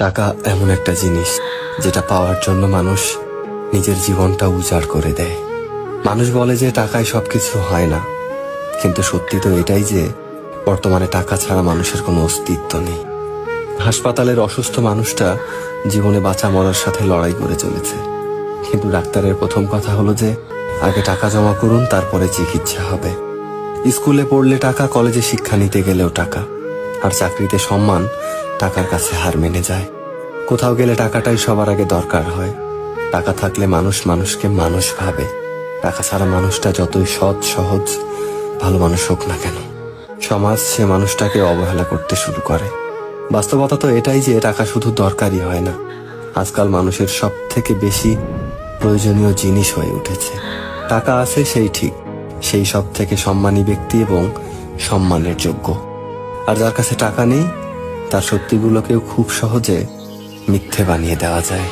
টাকা এমন একটা জিনিস যেটা পাওয়ার জন্য মানুষ নিজের জীবনটা উজাড় করে দেয়। মানুষ বলে যে টাকায় সবকিছু হয় না, কিন্তু সত্যি তো এটাই যে বর্তমানে টাকা ছাড়া মানুষের কোনো অস্তিত্ব নেই। হাসপাতালের অসুস্থ মানুষটা জীবনে বাঁচা মরার সাথে লড়াই করে চলেছে, কিন্তু ডাক্তারের প্রথম কথা হলো যে আগে টাকা জমা করুন, তারপরে চিকিৎসা হবে। স্কুলে পড়লে টাকা, কলেজে শিক্ষা নিতে গেলেও টাকা, আর চাকরিতে সম্মান টাকার কাছে হার মেনে যায়। কোথাও গেলে টাকাটাই সবার আগে দরকার হয়। টাকা থাকলে মানুষ মানুষকে মানুষ ভাবে। টাকা ছাড়া মানুষটা যতই সৎ সহজ ভালো মানুষ হোক না কেন, সমাজ সে মানুষটাকে অবহেলা করতে শুরু করে। বাস্তবতা তো এটাই যে টাকা শুধু দরকারই হয় না, আজকাল মানুষের সব থেকে বেশি প্রয়োজনীয় জিনিস হয়ে উঠেছে। টাকা আছে সেই ঠিক, সেই সব থেকে সম্মানী ব্যক্তি এবং সম্মানের যোগ্য। আর যার কাছে টাকা নেই, তার সত্যিগুলোকেও খুব সহজে মিথ্যে বানিয়ে দেওয়া যায়।